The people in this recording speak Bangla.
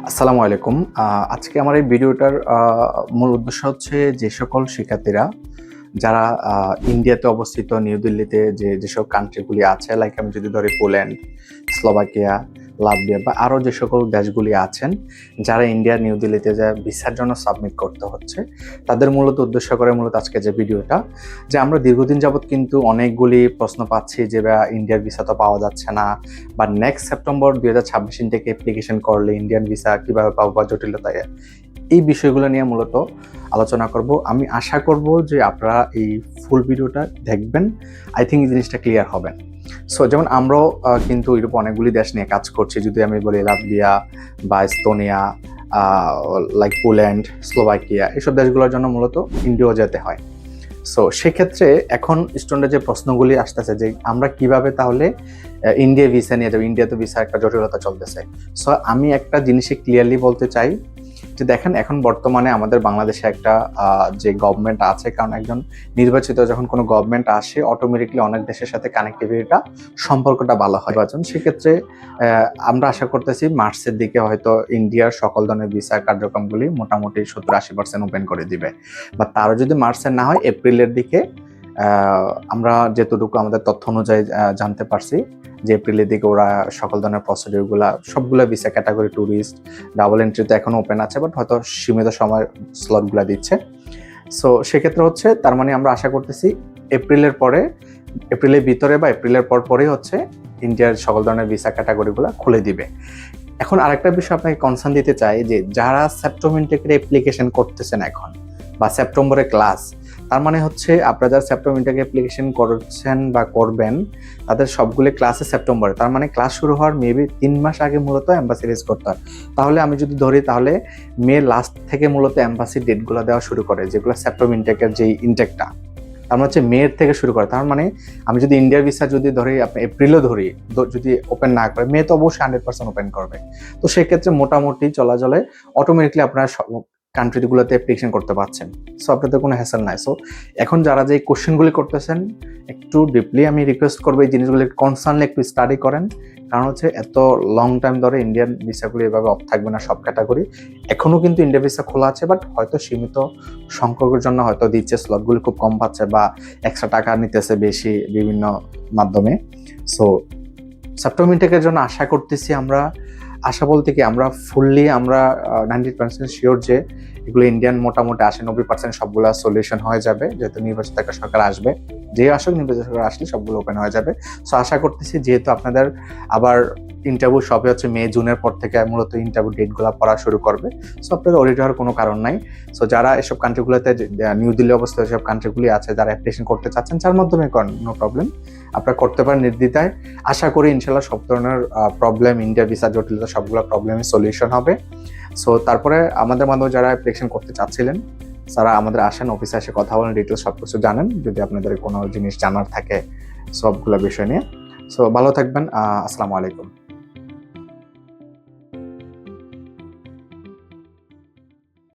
আসসালামু আলাইকুম। আজকে আমার এই ভিডিওটার মূল উদ্দেশ্য হচ্ছে যে সকল শিক্ষার্থীরা যারা ইন্ডিয়াতে অবস্থিত নিউ দিল্লিতে যেসব কান্ট্রিগুলি আছে, লাইক আমি যদি ধরি পোল্যান্ড, স্লোভাকিয়া, লাটভিয়া বা আরও যে সকল দেশগুলি আছেন, যারা ইন্ডিয়া নিউ দিল্লিতে যা ভিসার জন্য সাবমিট করতে হচ্ছে, তাদের মূলত উদ্দেশ্য করে মূলত আজকে যে ভিডিওটা, যে আমরা দীর্ঘদিন যাবৎ কিন্তু অনেকগুলি প্রশ্ন পাচ্ছি যে ইন্ডিয়ার ভিসা তো পাওয়া যাচ্ছে না, বা নেক্সট সেপ্টেম্বর 2026 থেকে অ্যাপ্লিকেশন করলে ইন্ডিয়ান ভিসা কীভাবে পাবো বা জটিলতায়, এই বিষয়গুলো নিয়ে মূলত আলোচনা করব। আমি আশা করব যে আপনারা এই ফুল ভিডিওটা দেখবেন। আই থিঙ্ক এই জিনিসটা ক্লিয়ার হবেন। সো যেমন আমরাও কিন্তু ইউরোপ অনেকগুলি দেশ নিয়ে কাজ করছি। যদি আমি বলি লাটভিয়া বা এস্তোনিয়া, লাইক পোল্যান্ড, স্লোভাকিয়া, এইসব দেশগুলোর জন্য মূলত ইন্ডিয়াও যেতে হয়। সো সেক্ষেত্রে এখন স্টুডেন্টের যে প্রশ্নগুলি আসতেছে যে আমরা কিভাবে তাহলে ইন্ডিয়া ভিসা নিয়ে যাবো, ইন্ডিয়াতে ভিসা একটা জটিলতা চলতেছে। সো আমি একটা জিনিসে ক্লিয়ারলি বলতে চাই যে দেখেন, এখন বর্তমানে আমাদের বাংলাদেশে একটা যে গভর্নমেন্ট আছে, কারণ একজন নির্বাচিত যখন কোনো গভর্নমেন্ট আসে, অটোমেটিকলি অনেক দেশের সাথে কানেক্টিভিটিটা, সম্পর্কটা ভালো হয়। সেক্ষেত্রে আমরা আশা করতেছি মার্চের দিকে হয়তো ইন্ডিয়ার সকল ধরনের ভিসা কার্যক্রমগুলি মোটামুটি 70-80% ওপেন করে দিবে, বা তারও যদি মার্চের না হয় এপ্রিলের দিকে। আমরা যেতটুকু আমাদের তথ্য অনুযায়ী জানতে পারছি যে এপ্রিলের দিকে ওরা সকল ধরনের প্রসিডিউরগুলো, সবগুলো visa category, tourist, double entry তো এখনো ওপেন আছে, বাট হয়তো সীমিত সময় স্লটগুলো দিচ্ছে। সো সেক্ষেত্রে হচ্ছে তার মানে আমরা আশা করতেছি এপ্রিলের পরে, এপ্রিলের ভিতরে বা এপ্রিলের পরেই হচ্ছে ইন্ডিয়ার সকল ধরনের ভিসা ক্যাটাগরিগুলো খুলে দিবে। এখন আরেকটা বিষয় আপনাকে কনসার্ন দিতে চাই যে যারা সেপ্টেম্বর থেকে অ্যাপ্লিকেশন করতেছেন এখন, বা সেপ্টেম্বরে ক্লাস, তার মানে হচ্ছে আপনারা যারা সেপ্টেম্বর থেকে অ্যাপ্লিকেশন করছেন বা করবেন, তাদের সবগুলো ক্লাসে সেপ্টেম্বরে, তার মানে ক্লাস শুরু হওয়ার মেবি 3 মাস আগে মূলত এম্বাসি রেজ করতে হয়। তাহলে আমি যদি ধরি, তাহলে মে লাস্ট থেকে মূলত এম্বাসির ডেটগুলো দেওয়া শুরু করে, যেগুলো সেপ্টেম্বর ইনটেকের যেই ইনটেকটা, তার মানে হচ্ছে মে থেকে শুরু করে। তার মানে আমি যদি ইন্ডিয়ার ভিসা যদি ধরি, আপনি এপ্রিলও ধরি, যদি ওপেন না করে, মে তো অবশ্যই 100% ওপেন করবে। তো সেক্ষেত্রে মোটামুটি চলাচলে অটোমেটিকলি আপনারা কান্ট্রিগুলোতে অ্যাপ্লিকেশন করতে পারছেন। সো আপনাদের কোনো হ্যাসেল নাই। সো এখন যারা যে কোশ্চেনগুলি করতেছেন, একটু ডিপলি আমি রিকোয়েস্ট করবো এই জিনিসগুলি কনসার্নলি একটু স্টাডি করেন। কারণ হচ্ছে এত লং টাইম ধরে ইন্ডিয়ান ভিসাগুলি এভাবে অফ থাকবে না সব ক্যাটাগরি। এখনও কিন্তু ইন্ডিয়া ভিসা খোলা আছে, বাট হয়তো সীমিত সংখ্যকের জন্য হয়তো দিচ্ছে, স্লটগুলি খুব কম পাচ্ছে বা এক্সট্রা টাকা নিতেছে বেশি বিভিন্ন মাধ্যমে। সো সেপ্টেম্বর ইনটেকের জন্য আশা করতেছি আমরা, আশা বলতে কি আমরা ফুললি 90% শিওর যে এগুলো ইন্ডিয়ান মোটামুটি 80-90% সবগুলো সলিউশন হয়ে যাবে, যেহেতু নির্বাচিত একটা সরকার আসবে। যে আসুক, নির্বাচিত সরকার আসলে সবগুলো ওপেন হয়ে যাবে। সো আশা করতেছি, যেহেতু আপনাদের আবার ইন্টারভিউ সবে হচ্ছে মে জুনের পর থেকে মূলত ইন্টারভিউ ডেটগুলো পড়া শুরু করবে। সো আপনাদের অডিট হওয়ার কোনো কারণ নাই। সো যারা এসব কান্ট্রিগুলোতে, নিউ দিল্লি অবস্থিত যেসব কান্ট্রিগুলি আছে, যারা অ্যাপ্লিকেশন করতে চাচ্ছেন, যার মাধ্যমে করেন, নো প্রবলেম, আপনারা করতে পারেন নির্দ্বিধায়। আশা করি ইনশাল্লাহ সব ধরনের প্রবলেম, ইন্ডিয়া ভিসা জটিলতা, সবগুলো প্রবলেমের সলিউশন হবে। সো তারপরে আমাদের মাধ্যমে যারা অ্যাপ্লিকেশন করতে চাচ্ছিলেন, তারা আমাদের আসেন, অফিসে এসে কথা বলেন, ডিটেলস সব কিছু জানেন, যদি আপনাদের কোনো জিনিস জানার থাকে সবগুলো বিষয় নিয়ে। সো ভালো থাকবেন। আসসালামু আলাইকুম।